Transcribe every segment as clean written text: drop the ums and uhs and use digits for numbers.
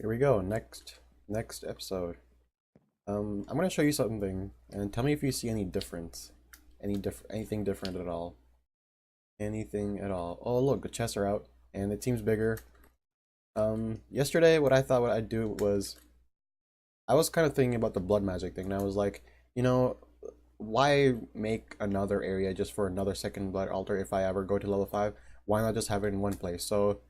Here we go. Next episode. I'm gonna show you something, and tell me if you see any difference, anything different at all, anything at all. Oh, look, the chests are out, and it seems bigger. Yesterday, what I thought what I'd do was, I was kind of thinking about the blood magic thing, and I was like, you know, why make another area just for another second blood altar if I ever go to level 5? Why not just have it in one place? So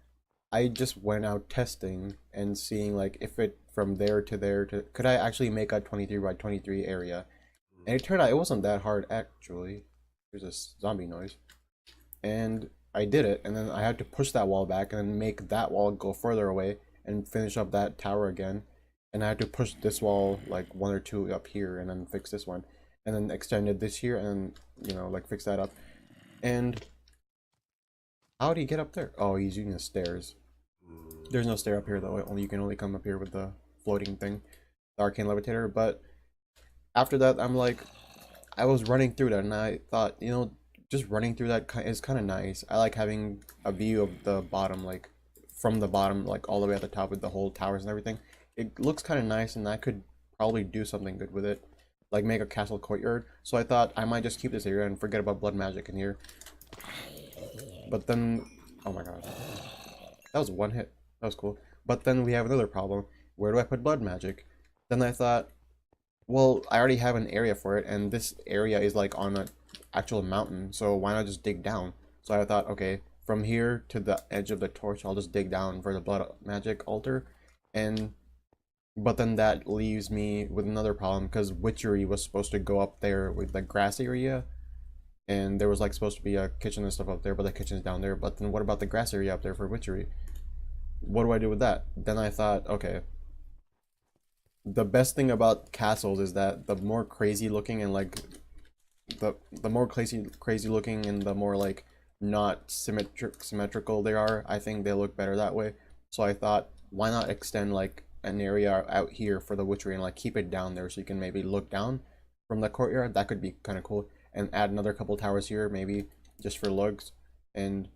I just went out testing and seeing like if it from there to there to could I actually make a 23 by 23 area, and it turned out it wasn't that hard actually. There's a zombie noise, and I did it, and then I had to push that wall back and then make that wall go further away and finish up that tower again, and I had to push this wall like one or two up here and then fix this one, and then extended this here and like fix that up. And how do you get up there? Oh, he's using the stairs. There's no stair up here though. Only you can only come up here with the floating thing, the arcane levitator. But after that, I was running through that, and I thought, just running through that is kind of nice. I like having a view of the bottom, like from the bottom, like all the way at the top with the whole towers and everything. It looks kind of nice, and I could probably do something good with it, like make a castle courtyard. So I thought I might just keep this area and forget about blood magic in here. But then, oh my god, that was one hit. That was cool. But then we have another problem. Where do I put blood magic? Then I thought, well, I already have an area for it, and this area is like on an actual mountain, so why not just dig down? So I thought, okay, from here to the edge of the torch, I'll just dig down for the blood magic altar. But then that leaves me with another problem, because witchery was supposed to go up there with the grass area, and there was like supposed to be a kitchen and stuff up there, but the kitchen's down there. But then what about the grass area up there for witchery? What do I do with that? Then I thought, okay, the best thing about castles is that the more crazy looking and like the more crazy looking and the more like not symmetrical they are, I think they look better that way. So I thought, why not extend like an area out here for the witchery and like keep it down there so you can maybe look down from the courtyard. That could be kind of cool, and add another couple towers here maybe just for looks. And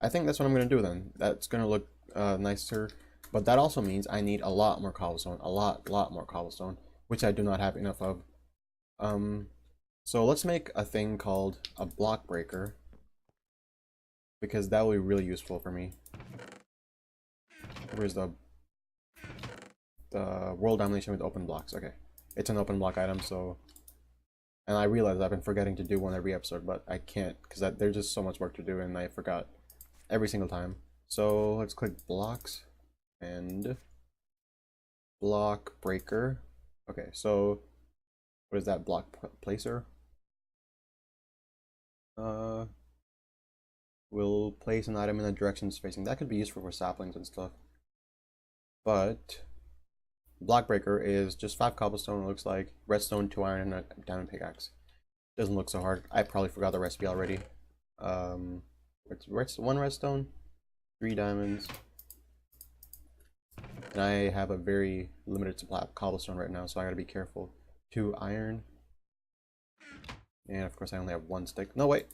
I think that's what I'm gonna do then. That's gonna look nicer, but that also means I need a lot more cobblestone, a lot more cobblestone, which I do not have enough of. So let's make a thing called a block breaker, because that will be really useful for me. Where's the world domination with open blocks? Okay, it's an open block item. So, and I realized I've been forgetting to do one every episode, but I can't because there's just so much work to do, and I forgot every single time. So let's click blocks and block breaker. Okay, so what is that? Block placer. We'll place an item in the direction it's facing. That could be useful for saplings and stuff. But block breaker is just 5 cobblestone. It looks like redstone, 2 iron, and a diamond pickaxe. Doesn't look so hard. I probably forgot the recipe already. It's 1 redstone, 3 diamonds, and I have a very limited supply of cobblestone right now, so I gotta be careful. 2 iron, and of course I only have 1 stick. No, wait.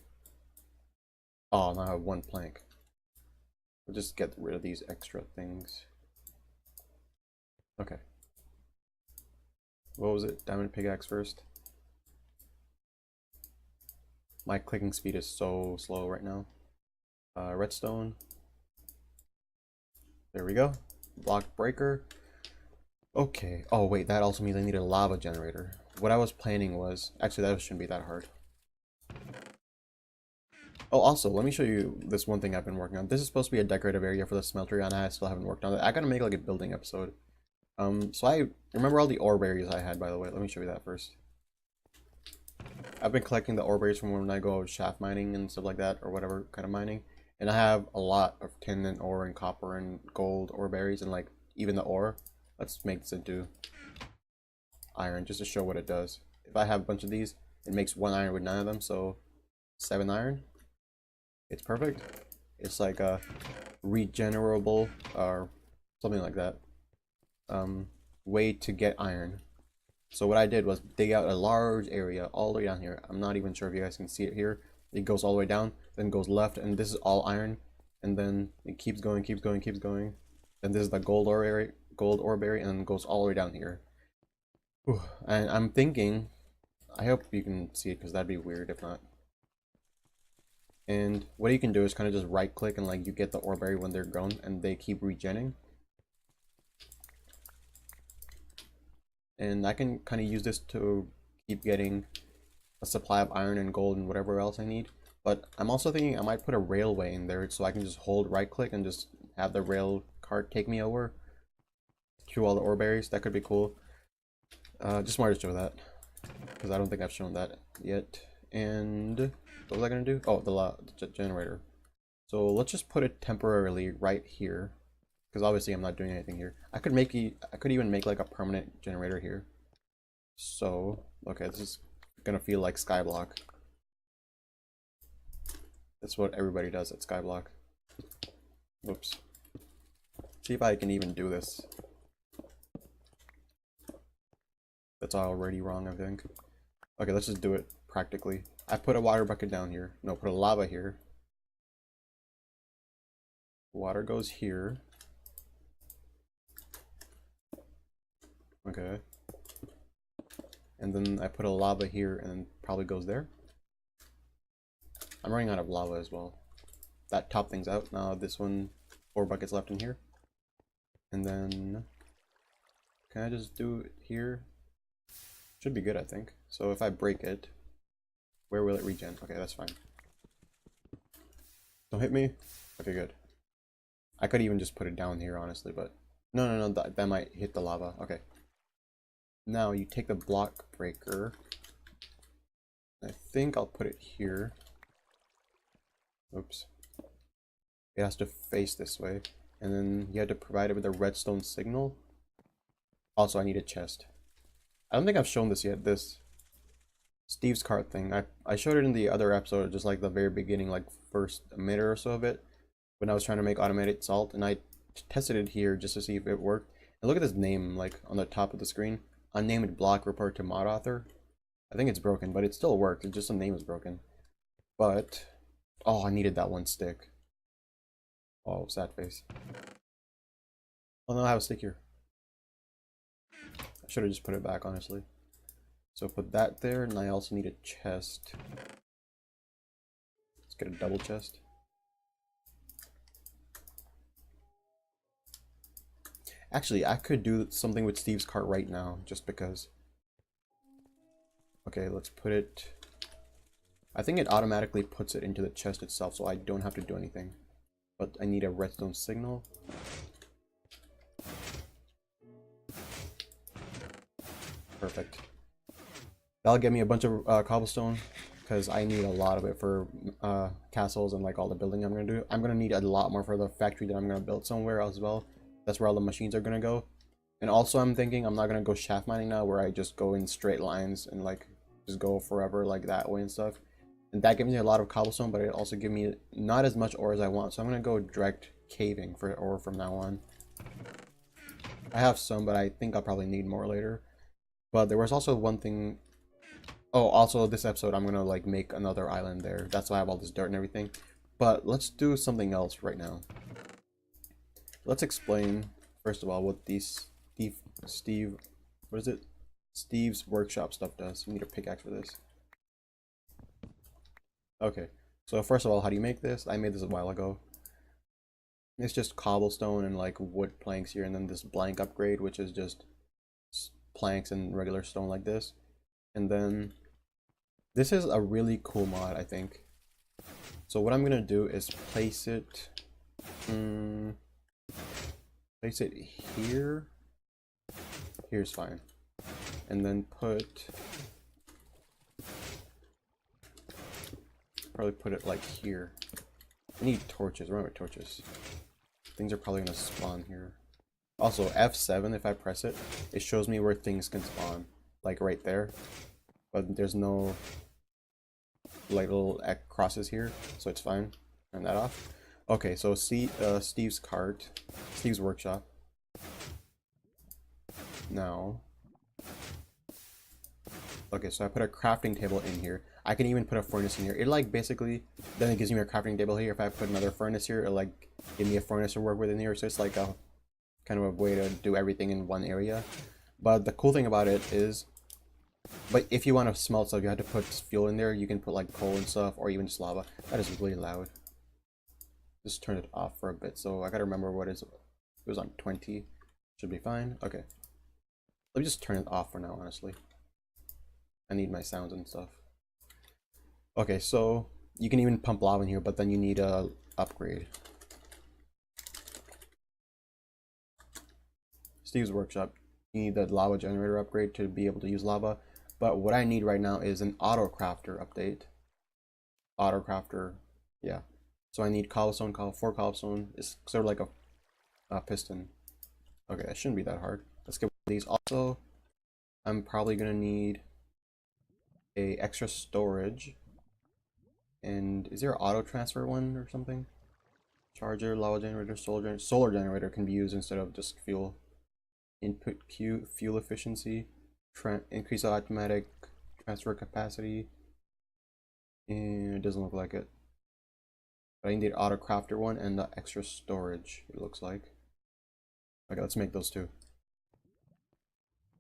Oh, now I have 1 plank. We'll just get rid of these extra things. Okay. What was it? Diamond pickaxe first. My clicking speed is so slow right now. Redstone. There we go. Block breaker. Okay. Oh wait, that also means I need a lava generator. What I was planning was, actually that shouldn't be that hard. Oh, also, let me show you this one thing I've been working on. This is supposed to be a decorative area for the smeltery, and I still haven't worked on it. I gotta make like a building episode. So I remember all the ore berries I had, by the way. Let me show you that first. I've been collecting the ore berries from when I go shaft mining and stuff like that, or whatever kind of mining. And I have a lot of tin and ore and copper and gold ore berries, and like even the ore. Let's make this into iron just to show what it does. If I have a bunch of these, it makes 1 iron with 9 of them, so 7 iron. It's perfect. It's like a regenerable or something like that way to get iron. So what I did was dig out a large area all the way down here. I'm not even sure if you guys can see it here. It goes all the way down, then goes left, and this is all iron, and then it keeps going. Then this is the gold ore area, gold ore berry and then goes all the way down here. Whew. And I'm thinking, I hope you can see it because that'd be weird if not. And what you can do is kind of just right click and like you get the ore berry when they're grown and they keep regenning. And I can kind of use this to keep getting a supply of iron and gold and whatever else I need. But I'm also thinking I might put a railway in there so I can just hold right click and just have the rail cart take me over to all the ore berries. That could be cool. Just wanted to show that because I don't think I've shown that yet. And what was I gonna do? Oh, the generator. So let's just put it temporarily right here because obviously I'm not doing anything here. I could even make like a permanent generator here. So okay, this is gonna feel like Skyblock. That's what everybody does at Skyblock. Whoops. See if I can even do this. That's already wrong, I think. Okay, let's just do it practically. I put a water bucket down here. No, put a lava here. Water goes here. Okay. And then I put a lava here and then probably goes there. I'm running out of lava as well. That top thing's out. Now this one, 4 buckets left in here. And then, can I just do it here? Should be good, I think. So if I break it, where will it regen? Okay, that's fine. Don't hit me. Okay, good. I could even just put it down here, honestly, but no, that might hit the lava. Okay. Now you take the block breaker. I think I'll put it here. Oops. It has to face this way. And then you have to provide it with a redstone signal. Also, I need a chest. I don't think I've shown this yet, this Steve's cart thing. I showed it in the other episode, just like the very beginning, like first minute or so of it, when I was trying to make automated salt, and I tested it here just to see if it worked. And look at this name, like on the top of the screen. Unnamed block report to mod author. I think it's broken, but it still worked. It's just the name is broken. But, oh, I needed that one stick. Oh, sad face. Oh no, I have a stick here. I should have just put it back, honestly. So put that there, and I also need a chest. Let's get a double chest. Actually, I could do something with Steve's cart right now, just because. Okay, let's put it... I think it automatically puts it into the chest itself, so I don't have to do anything. But I need a redstone signal. Perfect. That'll get me a bunch of cobblestone, because I need a lot of it for castles and like all the building I'm going to do. I'm going to need a lot more for the factory that I'm going to build somewhere as well. That's where all the machines are going to go. And also I'm thinking I'm not going to go shaft mining now, where I just go in straight lines and like just go forever like that way and stuff. And that gives me a lot of cobblestone, but it also gives me not as much ore as I want. So I'm going to go direct caving for ore from now on. I have some, but I think I'll probably need more later. But there was also one thing. Oh, also this episode I'm going to like make another island there. That's why I have all this dirt and everything. But let's do something else right now. Let's explain, first of all, what these what is it? Steve's workshop stuff does. You need a pickaxe for this. Okay, so first of all, how do you make this? I made this a while ago. It's just cobblestone and like wood planks here, and then this blank upgrade, which is just planks and regular stone like this. And then this is a really cool mod, I think. So what I'm gonna do is place it here. Here's fine. And then probably put it like here. I need torches. Where are my torches? Things are probably gonna spawn here. Also, F7, if I press it, it shows me where things can spawn. Like right there. But there's no like little crosses here, so it's fine. Turn that off. Okay, so see Steve's cart, Steve's workshop. Now, okay, so I put a crafting table in here. I can even put a furnace in here. It like basically, then it gives me a crafting table here. If I put another furnace here, it'll like give me a furnace to work with in here. So it's like a kind of a way to do everything in one area. But the cool thing about it is, but if you want to smelt stuff, you have to put fuel in there. You can put like coal and stuff, or even just lava. That is really loud. Just turn it off for a bit. So I gotta remember what is. It was on 20. Should be fine. Okay. Let me just turn it off for now, honestly. I need my sounds and stuff. Okay, so you can even pump lava in here, but then you need a upgrade. Steve's workshop. You need the lava generator upgrade to be able to use lava. But what I need right now is an auto crafter update. Auto crafter, yeah. So I need cobblestone, 4 cobblestone. It's sort of like a piston. Okay, that shouldn't be that hard. Let's get these. Also, I'm probably gonna need a extra storage. And is there an auto transfer one or something? Charger, lava generator, solar generator can be used instead of just fuel. Input Q, fuel efficiency, increase automatic transfer capacity. And it doesn't look like it. But I need the auto crafter one and the extra storage, it looks like. Okay, let's make those two.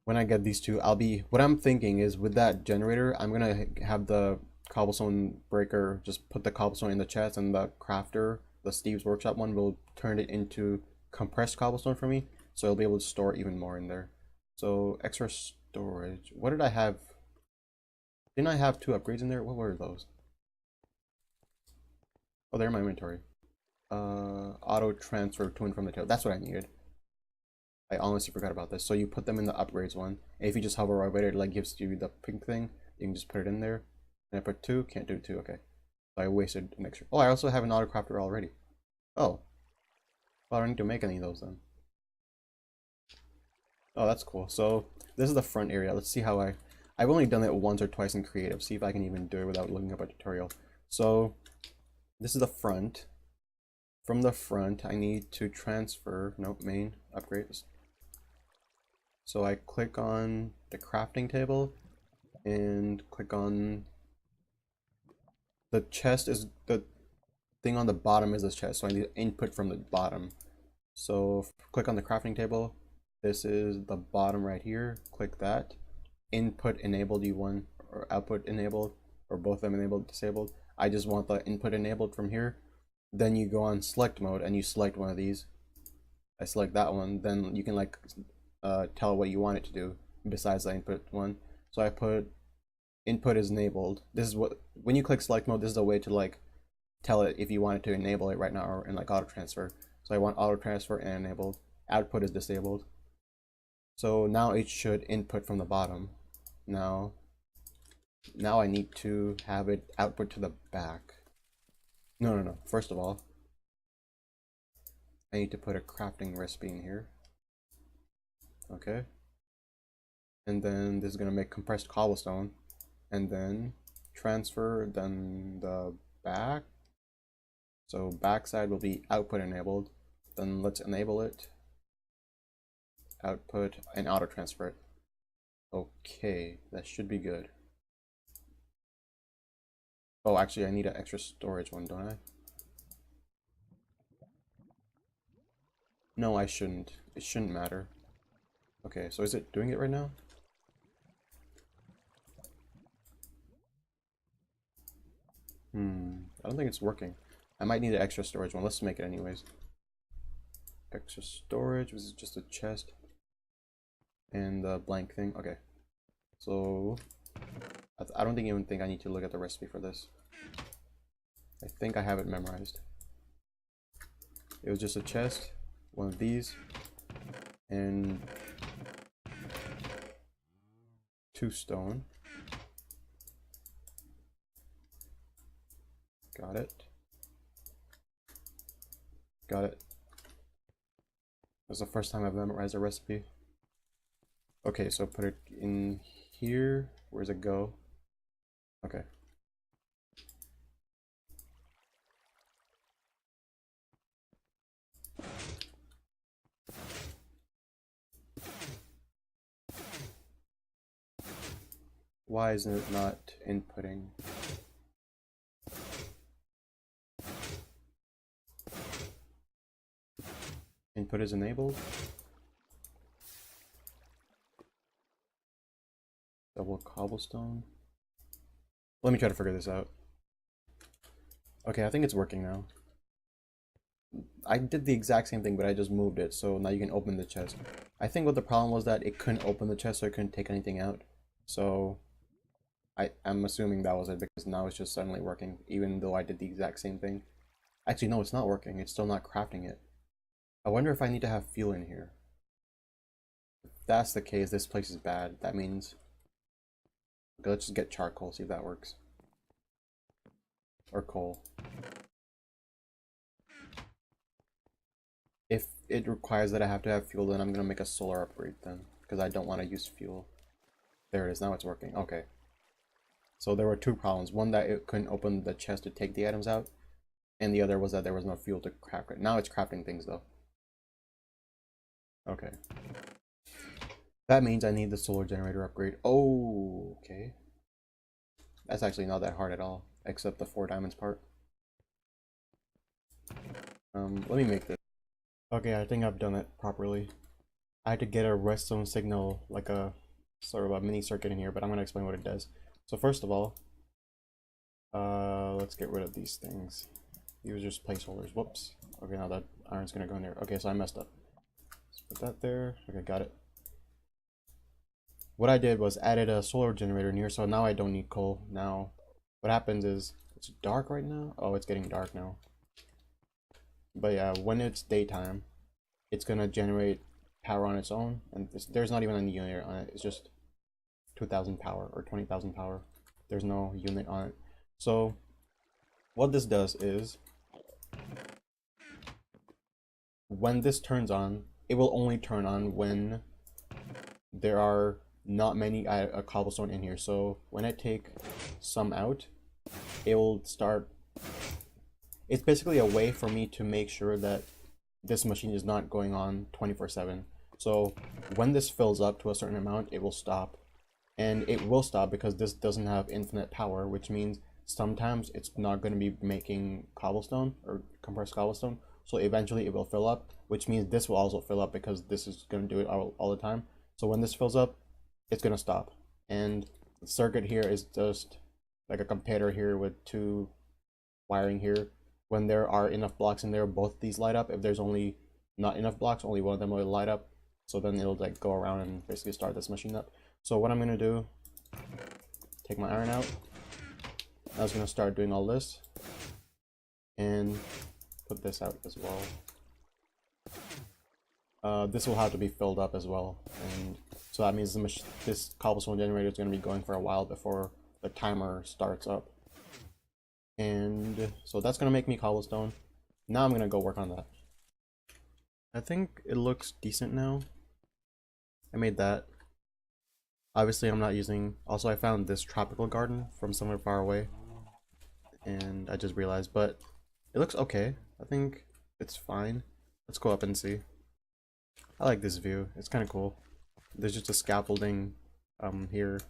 When I get these two, what I'm thinking is with that generator, I'm gonna have the cobblestone breaker just put the cobblestone in the chest, and the crafter, the Steve's workshop one, will turn it into compressed cobblestone for me, so I'll be able to store even more in there. So extra storage. What did I have? Didn't I have 2 upgrades in there? What were those? Oh, they're in my inventory. Auto transfer to and from the tail. That's what I needed. I honestly forgot about this. So you put them in the upgrades one. And if you just hover over it, it like gives you the pink thing. You can just put it in there. And I put 2. Can't do 2. Okay. So I wasted an extra. Oh, I also have an auto crafter already. Oh. Well, I don't need to make any of those then. Oh, that's cool. So this is the front area. Let's see how I've only done it once or twice in creative. See if I can even do it without looking up a tutorial. So this is the front. From the front, I need to transfer, nope, main, upgrades. So I click on the crafting table and click on the chest. Is the thing on the bottom is this chest, so I need input from the bottom. So click on the crafting table. This is the bottom right here. Click that. Input enabled, you want, or output enabled, or both of them enabled, disabled. I just want the input enabled from here. Then you go on select mode and you select one of these. I select that one. Then you can like tell what you want it to do besides the input one. So I put input is enabled. This is what, when you click select mode, this is a way to like tell it if you want it to enable it right now or in like auto transfer. So I want auto transfer and enabled. Output is disabled. So now it should input from the bottom. Now I need to have it output to the back. No. First of all, I need to put a crafting recipe in here. Okay. And then this is going to make compressed cobblestone. And then transfer, then the back. So backside will be output enabled. Then let's enable it. Output and auto transfer it. Okay, that should be good. Oh, actually, I need an extra storage one, don't I? No, I shouldn't. It shouldn't matter. Okay, so is it doing it right now? I don't think it's working. I might need an extra storage one. Let's make it anyways. Extra storage, was it just a chest? And the blank thing. Okay. So I don't even think I need to look at the recipe for this. I think I have it memorized. It was just a chest, one of these, and 2 stone. Got it. Got it. That's the first time I've memorized a recipe. Okay, so put it in here. Where's it go? Okay. Why isn't it not inputting? Input is enabled. Double cobblestone. Let me try to figure this out. Okay, I think it's working now. I did the exact same thing, but I just moved it, so now you can open the chest. I think what the problem was that it couldn't open the chest, so it couldn't take anything out. So I'm assuming that was it, because now it's just suddenly working, even though I did the exact same thing. Actually, no, it's not working. It's still not crafting it. I wonder if I need to have fuel in here. If that's the case, this place is bad. That means... Okay, let's just get charcoal, see if that works. Or coal. If it requires that I have to have fuel, then I'm gonna make a solar upgrade then, because I don't want to use fuel. There it is, now it's working. Okay. So there were two problems. One, that it couldn't open the chest to take the items out, and the other was that there was no fuel to craft it. Now it's crafting things though. Okay. That means I need the solar generator upgrade. Oh, okay. That's actually not that hard at all, except the 4 diamonds part. Let me make this. Okay, I think I've done it properly. I had to get a redstone signal, like a sort of a mini circuit in here, but I'm gonna explain what it does. So first of all, let's get rid of these things. These are just placeholders. Whoops. Okay, now that iron's gonna go in there. Okay, so I messed up. Let's put that there. Okay, got it. What I did was added a solar generator in here, so now I don't need coal. Now, what happens is, it's dark right now? Oh, it's getting dark now. But yeah, when it's daytime, it's gonna generate power on its own, and there's not even a unit on it. It's just 2,000 power or 20,000 power. There's no unit on it. So what this does is, when this turns on, it will only turn on when there are not many cobblestone in here. So when I take some out, it will start. It's basically a way for me to make sure that this machine is not going on 24/7. So when this fills up to a certain amount, it will stop. And it will stop because this doesn't have infinite power, which means sometimes it's not going to be making cobblestone or compressed cobblestone. So eventually it will fill up, which means this will also fill up because this is going to do it all the time. So when this fills up, it's going to stop. And the circuit here is just like a comparator here with 2 wiring here. When there are enough blocks in there, both these light up. If there's only not enough blocks, only one of them will light up. So then it'll like go around and basically start this machine up. So what I'm gonna do, take my iron out. I was gonna start doing all this and put this out as well. This will have to be filled up as well, and so that means this cobblestone generator is gonna be going for a while before the timer starts up. And so that's gonna make me cobblestone. Now I'm gonna go work on that. I think it looks decent now. I made that. Obviously I'm not using... Also I found this tropical garden from somewhere far away, and I just realized, but it looks okay. I think it's fine. Let's go up and see. I like this view. It's kind of cool. There's just a scaffolding here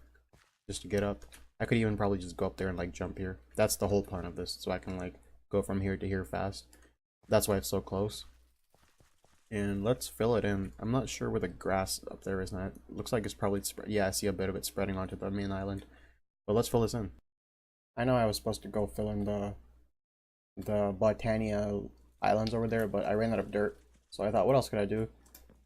just to get up. I could even probably just go up there and like jump here. That's the whole point of this, so I can like go from here to here fast. That's why it's so close. And let's fill it in. I'm not sure where the grass up there is now. It looks like it's probably yeah, I see a bit of it spreading onto the main island. But let's fill this in. I know I was supposed to go fill in the Botania islands over there, but I ran out of dirt. So I thought, what else could I do?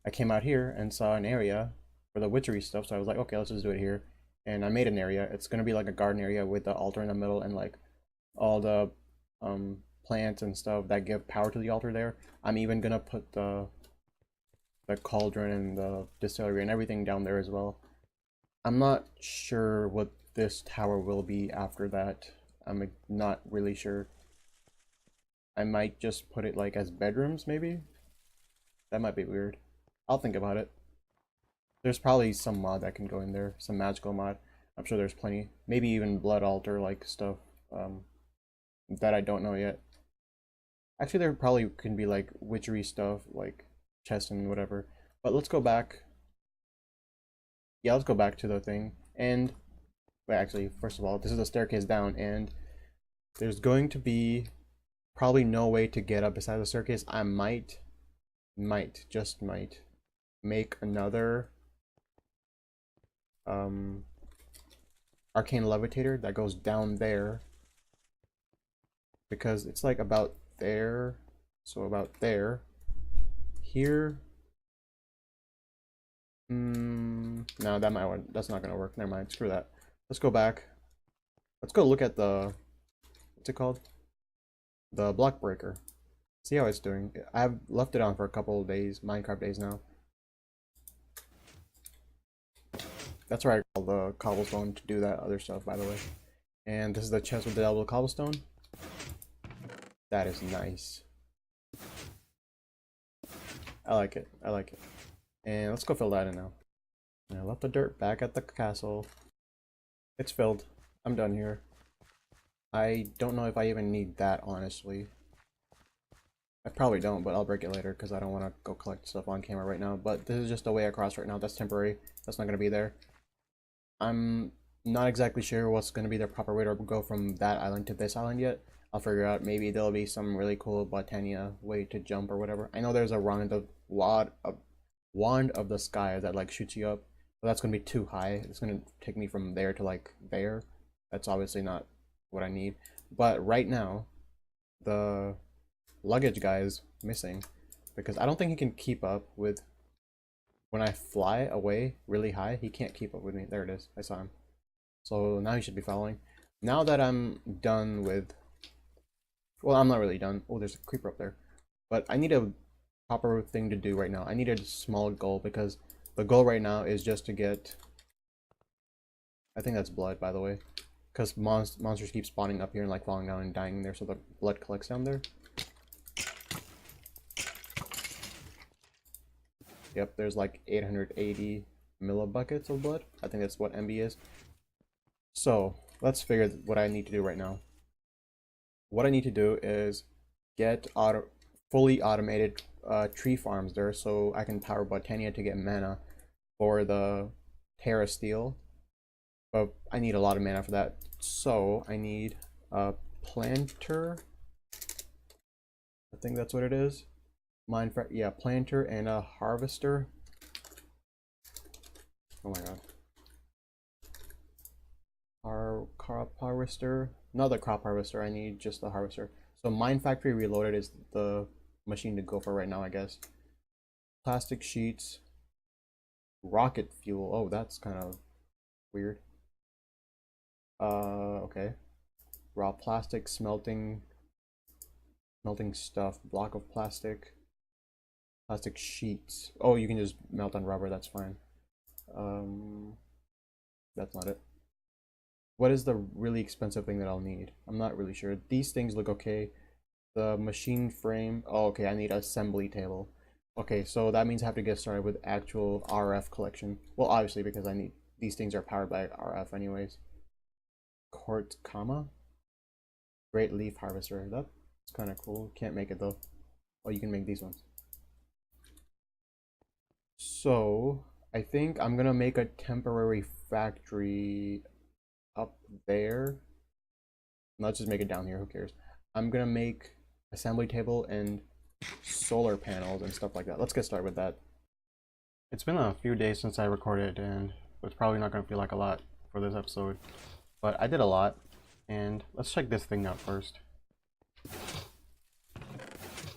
I came out here and saw an area for the witchery stuff, so I was like, okay, let's just do it here. And I made an area. It's gonna be like a garden area with the altar in the middle and like all the plants and stuff that give power to the altar there. I'm even gonna put the cauldron and the distillery and everything down there as well. I'm not sure what this tower will be after that. I'm not really sure. I might just put it like as bedrooms, maybe? That might be weird. I'll think about it. There's probably some mod that can go in there, some magical mod. I'm sure there's plenty. Maybe even blood altar like stuff that I don't know yet. Actually, there probably can be like witchery stuff, like chests and whatever. But let's go back. Yeah, let's go back to the thing. And wait, actually, first of all, this is a staircase down, and there's going to be probably no way to get up besides the staircase. I might, just might, make another arcane levitator that goes down there, because it's like about there. So about there. Here. No, that's not gonna work. Never mind. Screw that. Let's go back. Let's go look at the, what's it called? The block breaker. See how it's doing. I've left it on for a couple of days, Minecraft days now. That's where I call the cobblestone to do that other stuff, by the way. And this is the chest with the double cobblestone. That is nice. I like it. I like it. And let's go fill that in now. And I left the dirt back at the castle. It's filled. I'm done here. I don't know if I even need that, honestly. I probably don't, but I'll break it later because I don't want to go collect stuff on camera right now. But this is just a way across right now. That's temporary. That's not going to be there. I'm not exactly sure what's going to be the proper way to go from that island to this island yet. I'll figure out. Maybe there'll be some really cool Botania way to jump or whatever. I know there's a wand of the sky that like shoots you up, but that's going to be too high. It's going to take me from there to like there. That's obviously not what I need. But right now, the luggage guy is missing because I don't think he can keep up with when I fly away really high. He can't keep up with me. There it is. I saw him. So now he should be following. Now that I'm done with, well, I'm not really done. Oh, there's a creeper up there. But I need a proper thing to do right now. I need a small goal because the goal right now is just to get, I think that's blood, by the way, because monsters keep spawning up here and like falling down and dying there, so the blood collects down there. Yep, there's like 880 millibuckets of blood. I think that's what MB is. So let's figure what I need to do right now. What I need to do is get fully automated tree farms there so I can power Botania to get mana for the Terra Steel. But I need a lot of mana for that. So I need a planter. I think that's what it is. Yeah, planter and a harvester. Oh my god. Our crop harvester. Not the crop harvester, I need just the harvester. So Mine Factory Reloaded is the machine to go for right now, I guess. Plastic sheets. Rocket fuel. Oh, that's kind of weird. Okay. Raw plastic, smelting stuff, block of plastic. Plastic sheets. Oh, you can just melt on rubber, that's fine. That's not it. What is the really expensive thing that I'll need? I'm not really sure. These things look okay. The machine frame. Oh, okay, I need an assembly table. Okay, so that means I have to get started with actual RF collection. Well, obviously, because I need, these things are powered by RF anyways. Quart comma. Great leaf harvester. That's kind of cool. Can't make it though. Oh, you can make these ones. So I think I'm gonna make a temporary factory up there. Let's just make it down here, who cares? I'm gonna make assembly table and solar panels and stuff like that. Let's get started with that. It's been a few days since I recorded, and it's probably not gonna feel like a lot for this episode, but I did a lot. And let's check this thing out first.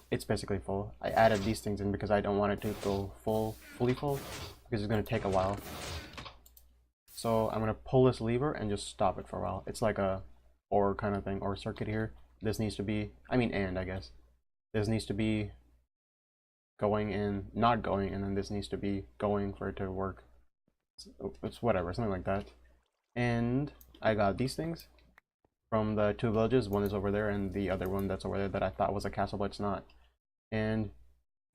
It's basically full. I added these things in because I don't want it to go fully full, because it's gonna take a while. So I'm gonna pull this lever and just stop it for a while. It's like a OR kind of thing, OR circuit here. This needs to be, I guess. This needs to be going in, not going, and then this needs to be going for it to work. It's whatever, something like that. And I got these things from the two villages. One is over there and the other one that's over there that I thought was a castle, but it's not. And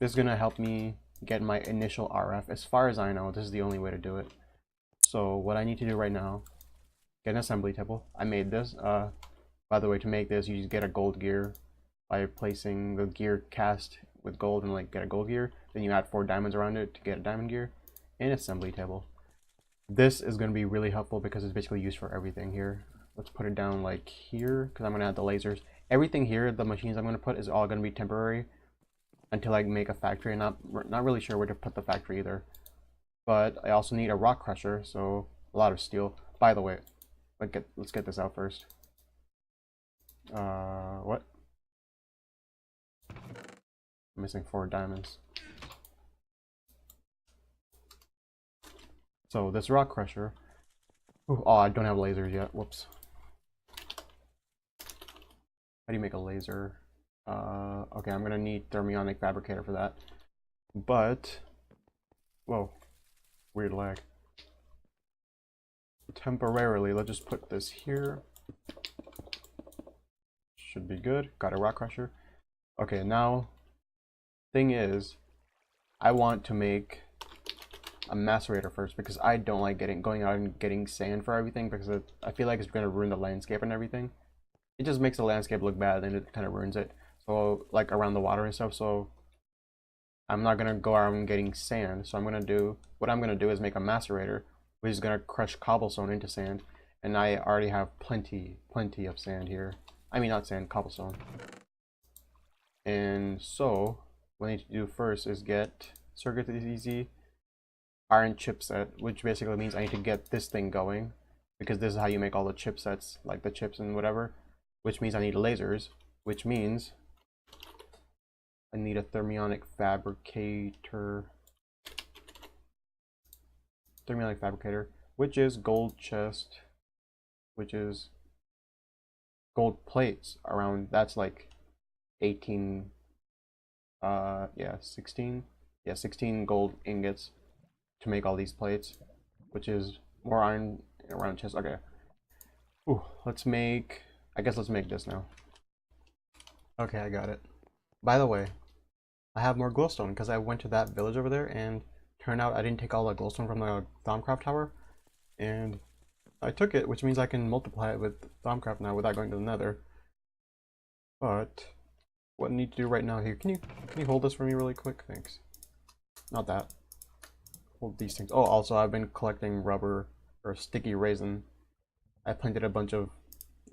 this is gonna help me get my initial RF. As far as I know, this is the only way to do it. So what I need to do right now, get an assembly table. I made this. By the way, to make this, you just get a gold gear by placing the gear cast with gold and like get a gold gear. Then you add 4 diamonds around it to get a diamond gear. And assembly table. This is going to be really helpful because it's basically used for everything here. Let's put it down like here because I'm going to add the lasers. Everything here, the machines I'm going to put is all going to be temporary until I make a factory. And not really sure where to put the factory either. But I also need a rock crusher, so a lot of steel. By the way, Let's get this out first. What? I'm missing 4 diamonds. So this rock crusher. Ooh, oh, I don't have lasers yet. Whoops. How do you make a laser? Okay, I'm gonna need thermionic fabricator for that. But, whoa, weird lag. Temporarily, let's just put this here. Should be good. Got a rock crusher. Okay, now, thing is, I want to make a macerator first because I don't like going out and getting sand for everything because I feel like it's gonna ruin the landscape and everything. It just makes the landscape look bad and it kind of ruins it. So like around the water and stuff. So I'm not gonna go around getting sand. So what I'm gonna do is make a macerator, which is gonna crush cobblestone into sand. And I already have plenty of sand here. I mean not sand, cobblestone. And so what I need to do first is get circuit easy iron chipset, which basically means I need to get this thing going because this is how you make all the chipsets, like the chips and whatever, which means I need lasers, which means I need a thermionic fabricator, which is gold chest, which is gold plates around, that's like 18, 16 gold ingots to make all these plates, which is more iron around chest. Okay. Ooh, I guess let's make this now. Okay, I got it. By the way, I have more glowstone because I went to that village over there and turned out I didn't take all the glowstone from the Thaumcraft tower, and I took it, which means I can multiply it with Thaumcraft now without going to the nether. But what I need to do right now here, can you hold this for me really quick? Thanks. Not that. Hold these things. Oh, also I've been collecting rubber or sticky resin. I planted a bunch of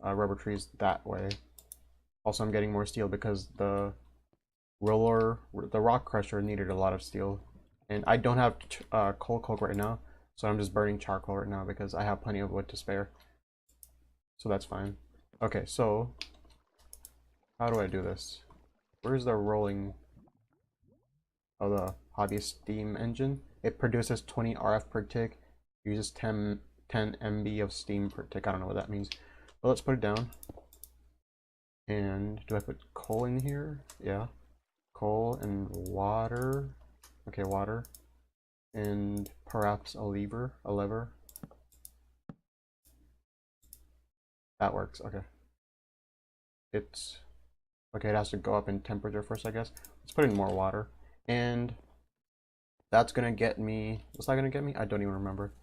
rubber trees that way. Also, I'm getting more steel because the rock crusher needed a lot of steel, and I don't have coal coke right now, so I'm just burning charcoal right now because I have plenty of wood to spare. So that's fine. Okay, so how do I do this? Where's the rolling of the hobbyist steam engine? It produces 20 RF per tick, uses 10 MB of steam per tick. I don't know what that means, but let's put it down. And do I put coal in here? Yeah. Coal and water. Okay, water. And perhaps a lever. That works, okay. It's okay, it has to go up in temperature first, I guess. Let's put in more water. And that's gonna get me, what's that gonna get me? I don't even remember.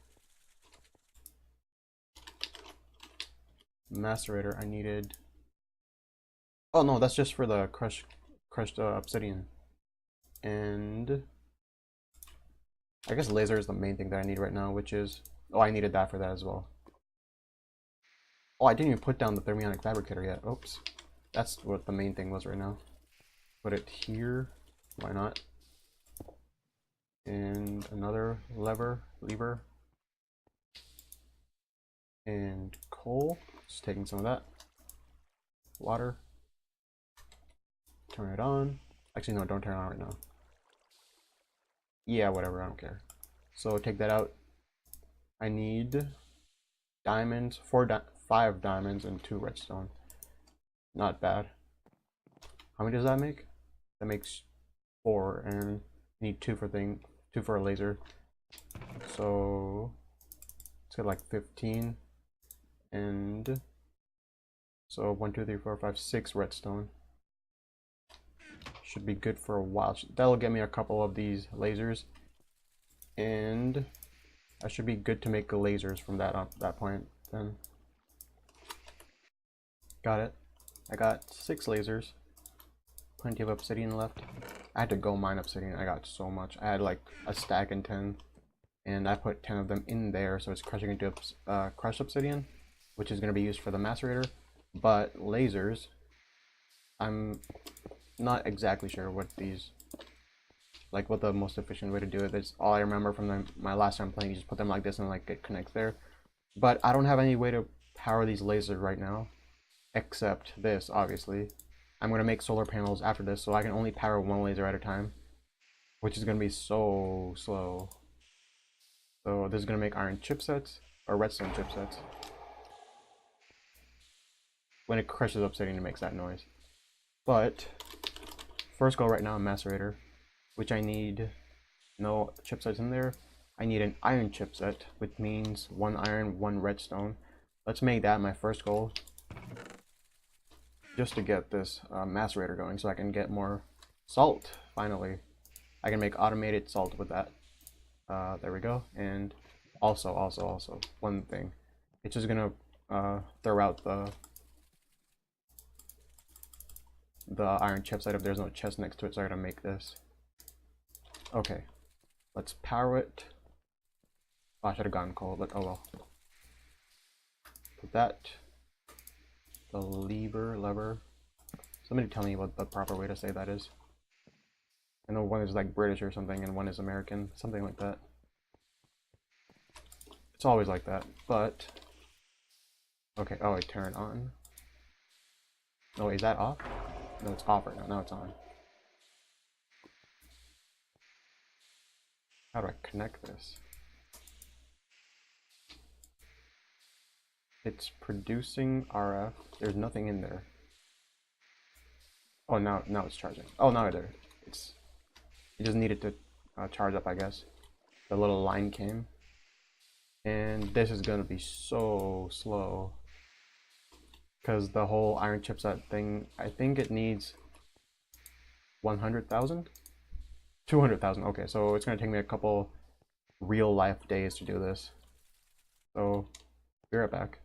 Macerator, I needed, oh no, that's just for the crushed obsidian. And I guess laser is the main thing that I need right now, which is, oh, I needed that for that as well. Oh, I didn't even put down the thermionic fabricator yet. Oops. That's what the main thing was right now. Put it here. Why not? And another lever. And coal. Just taking some of that. Water. Turn it on. Actually, no, don't turn it on right now. Yeah, whatever, I don't care. So take that out. I need diamonds, 5 diamonds and 2 redstone. Not bad. How many does that make? That makes 4, and I need 2 for a laser. So let's get like 15, and so 1, 2, 3, 4, 5, 6 redstone. Should be good for a while. That'll get me a couple of these lasers, and I should be good to make the lasers from that point then. Got it. I got 6 lasers. Plenty of obsidian left. I had to go mine obsidian. I got so much. I had like a stack and 10, and I put 10 of them in there, so it's crushing into crushed obsidian, which is going to be used for the macerator. But lasers, I'm not exactly sure what the most efficient way to do it is. All I remember from my last time playing, you just put them like this and like it connects there. But I don't have any way to power these lasers right now, except this, obviously. I'm going to make solar panels after this, so I can only power one laser at a time, which is going to be so slow. So this is going to make iron chipsets, or redstone chipsets. When it crushes obsidian, it makes that noise. But first goal right now, macerator, which I need no chipsets in there. I need an iron chipset, which means 1 iron, 1 redstone. Let's make that my first goal, just to get this macerator going, so I can get more salt. Finally, I can make automated salt with that. There we go. And also one thing, it's just gonna throw out the iron chipset if there's no chest next to it, so I gotta make this. Okay, let's power it. Oh, I should have gone cold, but oh well. Put that. The lever. Somebody tell me what the proper way to say that is. I know one is like British or something, and one is American, something like that. It's always like that, but okay. Oh, wait, turn on. Oh, wait, is that off? No, it's off right now. Now it's on. How do I connect this? It's producing RF. There's nothing in there. Oh, now it's charging. Oh, now there. It just needed to charge up, I guess. The little line came. And this is gonna be so slow, because the whole iron chipset thing, I think it needs 100,000? 200,000. Okay, so it's gonna take me a couple real life days to do this. So be right back.